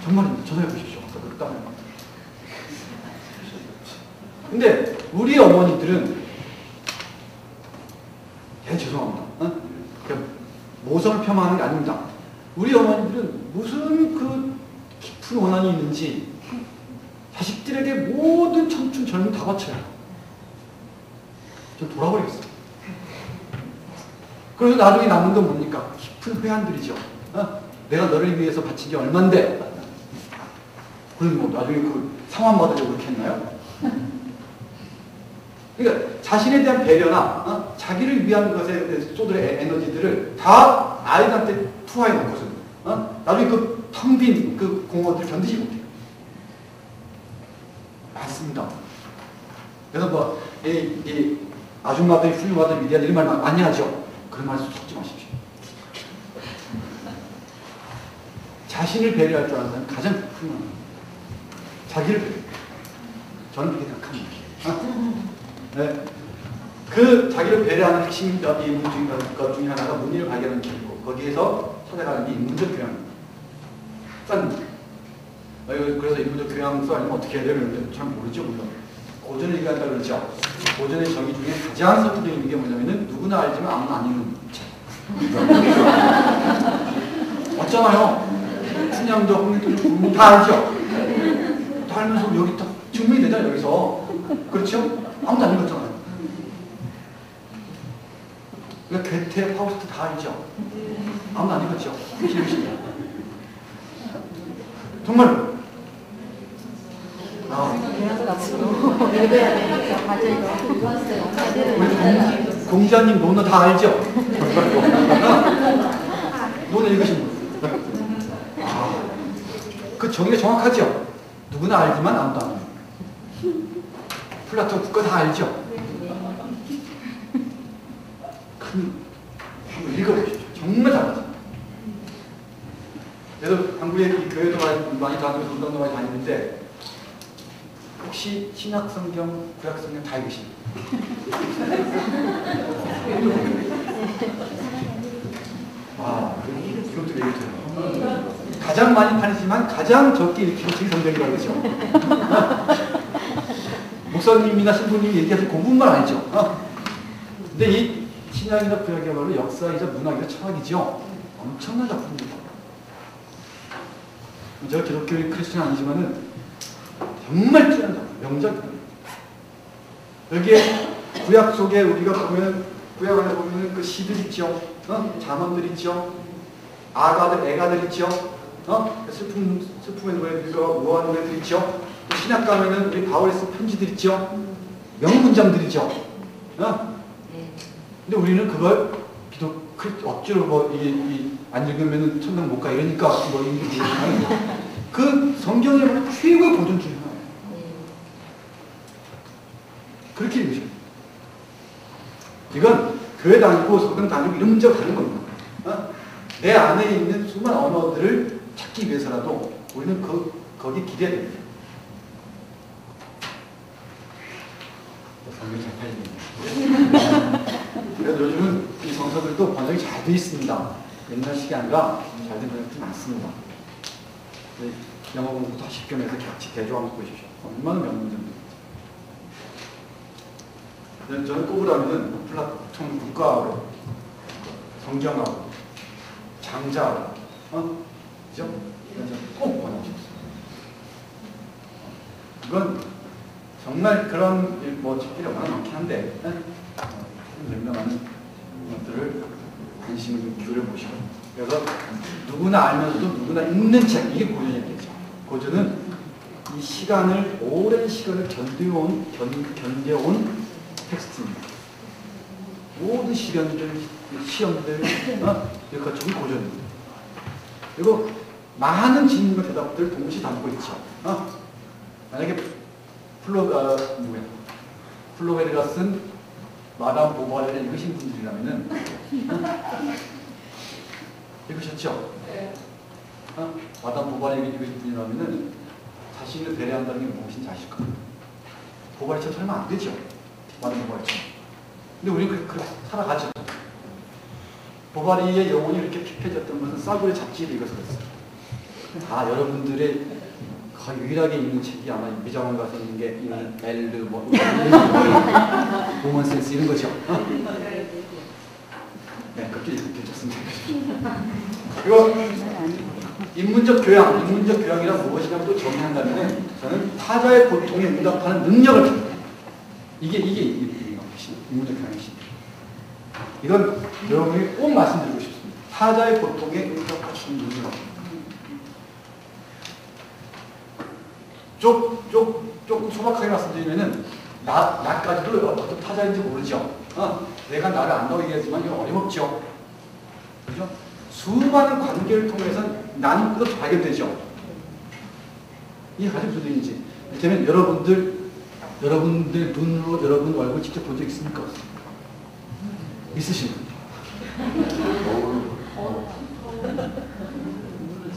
정말입니다. 전화해 보십시오. 근데 우리 어머니들은 죄송합니다. 모성을 폄하하는 게 아닙니다. 우리 어머니들은 무슨 그 깊은 원한이 있는지 자식들에게 모든 청춘 젊음 다 바쳐요. 좀 돌아버리겠어요. 그래서 나중에 남는 건 뭡니까? 깊은 회한들이죠. 내가 너를 위해서 바친 게 얼만데? 그럼 뭐 나중에 그 상환 받으려고 그렇게 했나요? 그러니까 자신에 대한 배려나 자기를 위한 것에 대해서 쏟을 에너지들을 다 아이들한테 투하해 놓고서 나중에 그 텅 빈 그 공허들을 견디지 못해요. 맞습니다. 그래서 뭐 이 아줌마들이 훌륭하다 위대하다 이런 말 많이 하죠. 그런 말 섞지 마십시오. 자신을 배려할 줄 아는 사람은 가장 훌륭한 자기를 배려. 저는 그렇게 생각합니다. 네. 그 자기를 배려하는 핵심 것 중에 하나가 문의를 발견하는 길이고 거기에서 찾아가는 게 인문적 교양입니다. 그래서 인문적 교양 써하려면 어떻게 해야 되는데 잘 모르죠. 물론 고전을 얘기한다 그러죠. 고전의 정의 중에 가장 설득적인 게 뭐냐면은 누구나 알지만 아무나 안 읽는 책. 맞잖아요. 춘향도 홍길도 다 알죠. 다 알면서 여기 딱 증명이 되잖아요. 여기서 그렇죠? 아무도 안 읽었잖아요. 그러니까 괴테, 파우스트 다 알죠? 아무도 안 읽었죠? 정말로. 우리 공자님 논어 다 알죠? 논어 읽으신 분. 그 정의가 정확하죠? 누구나 알지만 아무도 안 알아요. 플라톤 국가 다 알죠? 한번 읽어보십시오. 정말 잘하죠. 그래서 한국에 이 교회도 많이 다니면서 운동도 많이 다니는데 혹시 신약 성경, 구약 성경 다 읽으십니까? 이것도 얘기해요. 가장 많이 팔리지만 가장 적게 읽히는 책이 성경이라고 그러죠. 목사님이나 신부님이 얘기하실 그 부분만 아니죠. 근데 이 신약이나 구약이야말로 역사이자 문학이자 철학이죠. 엄청난 작품입니다. 제가 기독교인 크리스찬 아니지만은 정말 뛰어난 작품, 명작입니다. 여기에 구약 속에 우리가 보면 구약 안에 보면은 그 시들 있죠. 잠언들 있죠. 아가들, 애가들 있죠. 슬픔의 노래들과 우아한 노래들 있죠. 신약 가면은 우리 바울의 쓴 편지들 있죠. 명문장들이죠. 근데 우리는 그걸 억지로 안 읽으면 천당 못 가 이러니까 그 성경의 최고의 보존 중에 하나예요. 그렇게 읽으셔요. 이건 교회 다니고 성경 다니고 이런 문제가 다른 겁니다. 내 안에 있는 수많은 언어들을 찾기 위해서라도 우리는 거기 기대야 됩니다. 성경이 잘 팔리네요. 그래서 요즘은 이 성서들도 번역이 잘 되어 있습니다. 옛날 식이 아니라 잘 된 번역들이 많습니다. 영어 공부도 하실 겸해서 같이 개조하면 보십시오. 얼마나 명문장입니다. 저는 꼽으라면은 플라톤 국가하고 성경하고 장자하고 그죠? 꼭 번역했어요. 이건 정말 그런 책들이 얼마나 많긴 한데 유명한 것들을 관심을 기울여보시고 그래서 누구나 알면서도 누구나 읽는 책 이게 고전이 되죠. 고전은 이 시간을 오랜 시간을 견뎌온 텍스트입니다. 모든 시간들, 시험들 이렇게 갖춘 고전입니다. 그리고 많은 질문과 대답들을 동시에 담고 있죠. 만약에 플로베르가 쓴 마담 보바리를 읽으신 분들이라면은 읽으셨죠? 네. 마담 보바리에게 이루어진 분이라면은 자신을 배려한다는 게 무엇인지 아실까? 보바리처럼 살면 안 되죠. 마담 보바리처럼. 근데 우리는 그렇게 살아가죠. 보바리의 영혼이 이렇게 핍해졌던 것은 싸구려 잡지를 읽어서 그랬어요. 여러분들의 거의 유일하게 읽는 책이 아마 미장원 가서 읽는 게 있는 엘르 뭐 모먼센스 이런 거죠. 네, 그렇게 괜찮습니다. 그리고 인문적 교양이란 무엇이냐고 또 정의한다면 저는 타자의 고통에 응답하는 능력을 줍니다. 이게 인문적 교양이십니다. 이건 여러분이 꼭 말씀드리고 싶습니다. 타자의 고통에 응답할 수 있는 능력. 조금 소박하게 말씀드리면은 나까지도 어떤 타자인지 모르죠. 내가 나를 안다고 얘기하지만 이건 어림없죠. 그죠? 수많은 관계를 통해서 나는 끝없이 발견되죠. 이게 가장 무슨 얘기인지. 이를테면 여러분들 눈으로 여러분 얼굴 직접 본 적 있습니까? 있으신 분?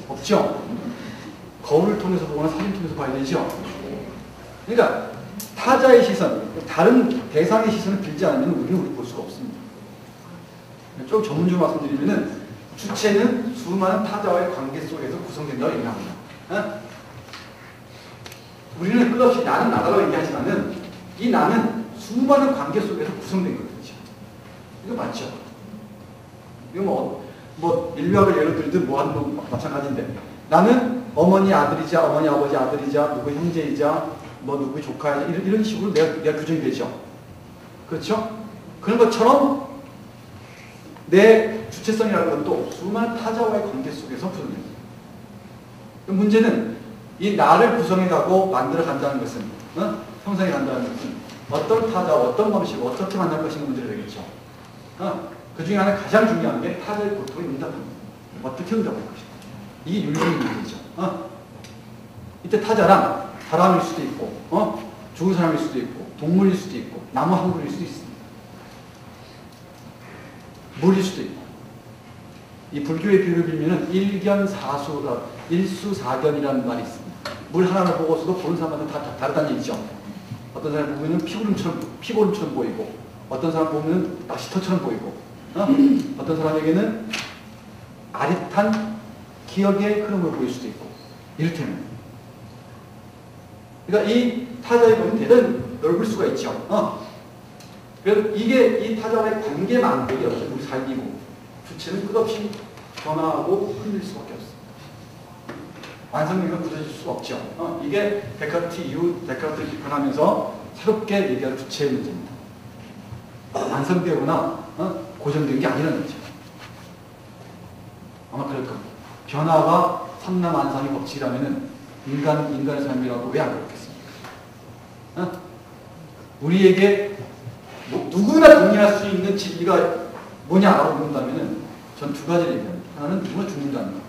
없죠? 거울을 통해서 보거나 사진 통해서 봐야 되죠? 그러니까 타자의 시선, 다른 대상의 시선을 빌지 않으면 우리는 볼 수가 없습니다. 좀 전문적으로 말씀드리면은 주체는 수많은 타자와의 관계 속에서 구성된다고 얘기합니다. 우리는 끝없이 나는 나다라고 얘기하지만은 이 나는 수많은 관계 속에서 구성된 거죠. 이거 맞죠? 이거 뭐 인류학을 예를 들든 마찬가지인데 나는 어머니 아들이자 어머니 아버지 아들이자 누구 형제이자 뭐 누구 조카이자 이런 식으로 내가 규정이 되죠. 그렇죠? 그런 것처럼 내 주체성이라는 것도 수많은 타자와의 관계 속에서 구성됩니다. 문제는 이 나를 구성해가고 만들어간다는 것은 형성해간다는 것은 어떤 타자, 어떤 방식, 어떻게 만날 것인가 문제가 되겠죠. 그 중에 하나 가장 중요한 게 타자의 고통에 응답합니다. 어떻게 응답할 것인가. 이게 윤리적인 문제죠. 이때 타자란 사람일 수도 있고, 죽은 사람일 수도 있고, 동물일 수도 있고, 나무 한 그루일 수도 있습니다. 물일 수도 있고. 이 불교의 비유를 빌면은 일수사견이라는 말이 있습니다. 물 하나를 보고서도 보는 사람마다 다 다르다는 얘기죠. 어떤 사람 보면 피고름처럼 보이고, 어떤 사람 보면 낚시터처럼 보이고, 어떤 사람에게는 아릿한 기억의 흐름을 보일 수도 있고, 이를테면. 그러니까 이 타자의 범위는 대단히 넓을 수가 있죠. 그래서 이게 이 타자와의 관계 만들기 없죠. 우리 삶이고, 주체는 끝없이 변화하고 흔들릴 수밖에 없습니다. 완성력이 굳어질 수 없죠. 이게 데카르트 비판하면서 새롭게 얘기할 주체의 문제입니다. 완성되거나 고정된 게 아니라는 거죠. 아마 그럴 겁니다. 변화가 삼라만상의 법칙이라면은 인간의 삶이라고 왜 안 그렇겠습니까? 우리에게 누구나 동의할 수 있는 진리가 뭐냐라고 묻는다면은 전 두 가지를 얘기합니다. 하나는 누구나 죽는다는 거.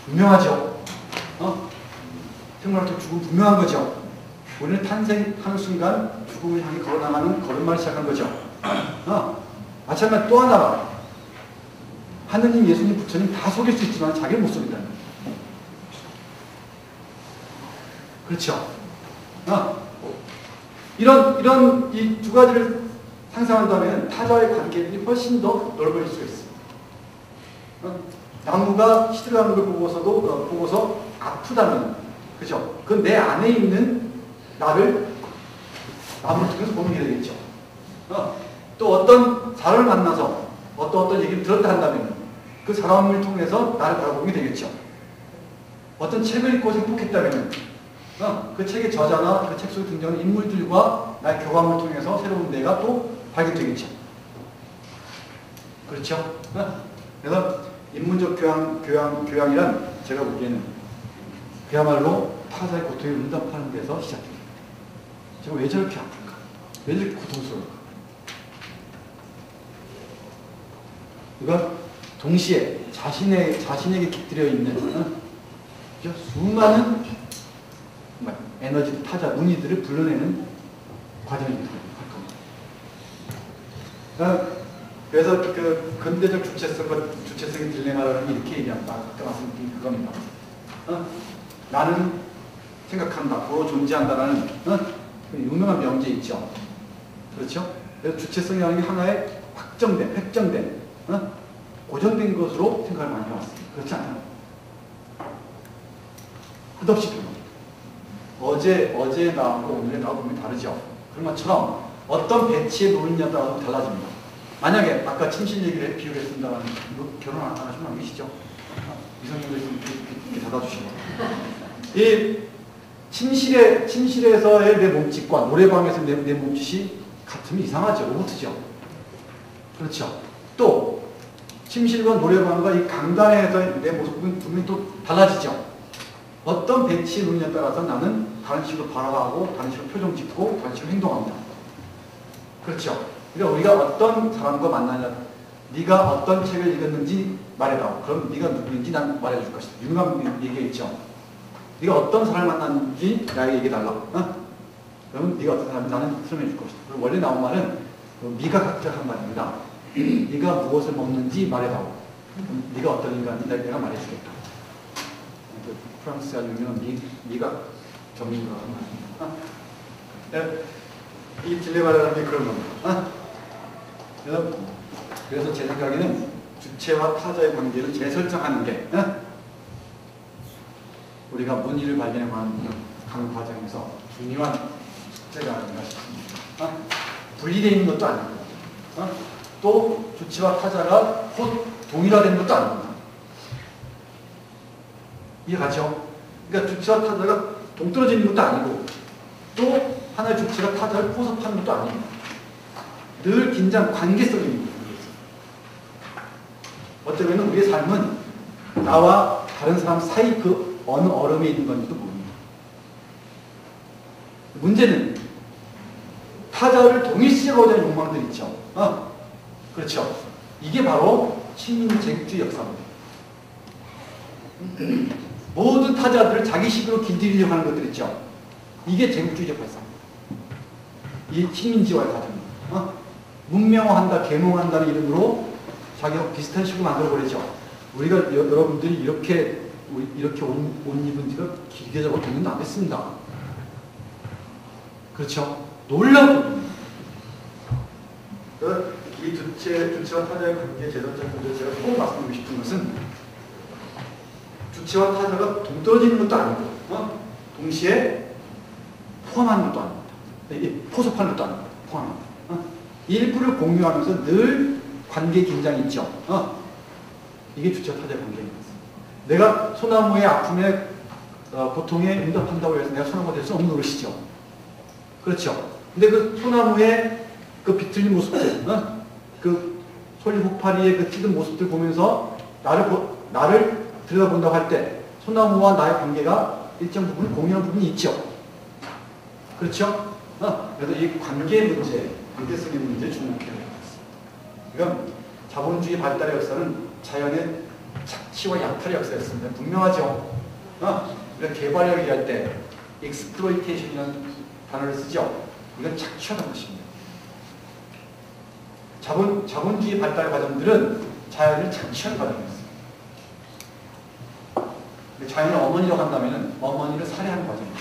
분명하죠. 생물학적 죽음 분명한 거죠. 우리는 탄생하는 순간 죽음을 향해 걸어나가는 걸음마를 시작한 거죠. 마찬가지로 또 하나가 하느님, 예수님, 부처님 다 속일 수 있지만 자기를 못 속인다는 거예요. 그렇죠. 이런 이 두 가지를 상상한다면 타자와의 관계들이 훨씬 더 넓어질 수가 있습니다. 나무가 시들어가는 걸 보고서 아프다면, 그죠? 그건 내 안에 있는 나를 나무를 통해서 보는 게 되겠죠. 또 어떤 사람을 만나서 어떤 얘기를 들었다 한다면 그 사람을 통해서 나를 바라보게 되겠죠. 어떤 책을 읽고 행복했다면 그 책의 저자나 그 책 속에 등장하는 인물들과 나의 교감을 통해서 새로운 내가 또 발견되겠죠. 그렇죠? 그래서 인문적 교양이란 제가 보기에는 그야말로 타자의 고통에 응답하는 데서 시작됩니다. 제가 왜 저렇게 아플까? 왜 저렇게 고통스러울까? 이건 동시에 자신에게 깃들여 있는 수많은 에너지 타자, 문의들을 불러내는 과정입니다. 그래서 그 근대적 주체성의 딜레마라는 게 이렇게 얘기한다. 아까 말씀드린 그겁니다. 나는 생각한다, 도로 존재한다라는 그 유명한 명제 있죠. 그렇죠? 그래서 주체성이라는 게 하나의 확정된, 획정된, 고정된 것으로 생각을 많이 해왔습니다. 그렇지 않아요? 끝없이 변합니다. 어제 나하고 오늘의 나하고 보면 다르죠. 그런 것처럼 어떤 배치의 노릇냐에 따라서 달라집니다. 만약에 아까 침실 얘기를 비유를 했습니다만 결혼 안 하시면 안 계시죠? 미성년들 좀 이렇게 닫아주시고. 이 침실에서의 내 몸짓과 노래방에서 내 몸짓이 같으면 이상하죠. 로봇이죠. 그렇죠. 또 침실과 노래방과 이 강단에서 내 모습은 분명히 또 달라지죠. 어떤 배치의 논리에 따라서 나는 다른 식으로 바라보고 다른 식으로 표정 짓고 다른 식으로 행동합니다. 그렇죠. 그러니까 우리가 어떤 사람과 만나냐, 네가 어떤 책을 읽었는지 말해다오. 그럼 네가 누구인지 난 말해줄 것이다. 유명한 얘기가 있죠. 네가 어떤 사람을 만났는지 나에게 얘기해달라. 그러면 네가 어떤 사람인지 나는 설명해 줄 것이다. 그리고 원래 나온 말은 네가 각자한 말입니다. 네가 무엇을 먹는지 말해다오. 네가 어떤 인간인지 내가 말해주겠다. 프랑스 아주 유명한 미각 전문가가 한 말입니다. 이 딜레마라는 게 그런 겁니다. 그래서 제 생각에는 주체와 타자의 관계를 재설정하는 게 우리가 문의를 발견해 가는 과정에서 중요한 숙제가 아닌가 싶습니다. 분리되어 있는 것도 아니고 또 주체와 타자가 곧 동일화된 것도 아닙니다. 이해가죠? 그러니까 주체와 타자가 동떨어지는 것도 아니고 또 하나의 주체가 타자를 포섭하는 것도 아닙니다. 늘 긴장, 관계성이 있는 거예요. 어쩌면 우리의 삶은 나와 다른 사람 사이 그 어느 얼음에 있는 건지도 모릅니다. 문제는 타자를 동일시하고자 하는 욕망들 있죠. 그렇죠. 이게 바로 친민제국주의 역사입니다. 모든 타자들을 자기식으로 길들이려고 하는 것들 있죠. 이게 제국주의적 발상입니다. 이 친민지와의 과정입니다. 문명화한다, 계몽한다는 이름으로 자기가 비슷한 식으로 만들어버리죠. 우리가 여러분들이 이렇게 옷 입은 지가 길게 잡아 몇 년도 안 됐습니다. 그렇죠? 놀라운 이 주체와 타자의 관계 재설정 문제 제가 꼭 말씀드리고 싶은 것은 주체와 타자가 동떨어지는 것도 아니고 동시에 포함하는 것도 아닙니다. 포섭하는 것도 아닙니다. 포함합니다. 일부를 공유하면서 늘 관계 긴장이 있죠. 이게 주체와 타자의 관계입니다. 내가 소나무의 아픔에 고통에 응답한다고 해서 내가 소나무가 될 수 없는 것이죠. 그렇죠. 근데 그 소나무의 그 비틀린 모습들, 그 솔리폭파리의 그 찌든 모습들 보면서 나를 들여다본다고 할 때 소나무와 나의 관계가 일정 부분 공유한 부분이 있죠. 그렇죠? 그래서 이 관계 문제, 관계성의 문제에 주목해야 되겠습니다. 그럼 자본주의 발달의 역사는 자연의 착취와 약탈의 역사였습니다. 분명하죠? 우리가 개발력 얘기할 때 exploitation이라는 단어를 쓰죠. 이건 착취하는 것입니다. 자본주의 발달 과정들은 자연을 착취하는 과정이었어요. 자연을 어머니라고 한다면 어머니를 살해하는 과정입니다.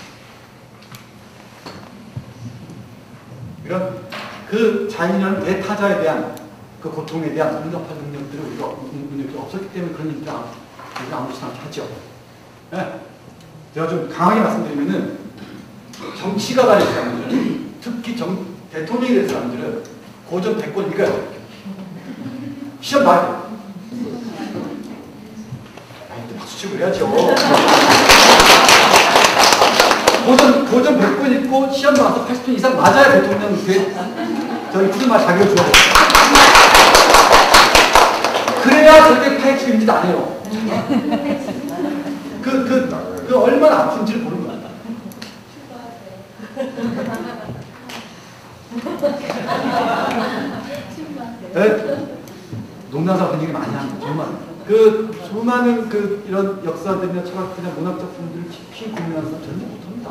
이런 그 자연이라는 대타자에 대한 그 고통에 대한 응답할 능력들이 우리가 없었기 때문에 그런 일들이 아무렇지 않게 하죠. 네? 제가 좀 강하게 말씀드리면은 정치가가 된 사람들은 특히 대통령이 된 사람들은 고전 100권 읽어야 돼요. 시험 봐야 돼요. 박수치고 그래야죠. 고전 100권 읽고 시험 나와서 80점 이상 맞아야 대통령 저희 출마 자격을 줘야 돼요. 그래야 절대 파헤치기인지도 안 해요. 그 얼마나 아픈지를 모르는 거야. 네? 농담사 분위기 많이 합니다. 정말. 수많은 이런 역사들이나 철학이나 문학 작품들을 깊이 고민하는 사람 전혀 못합니다.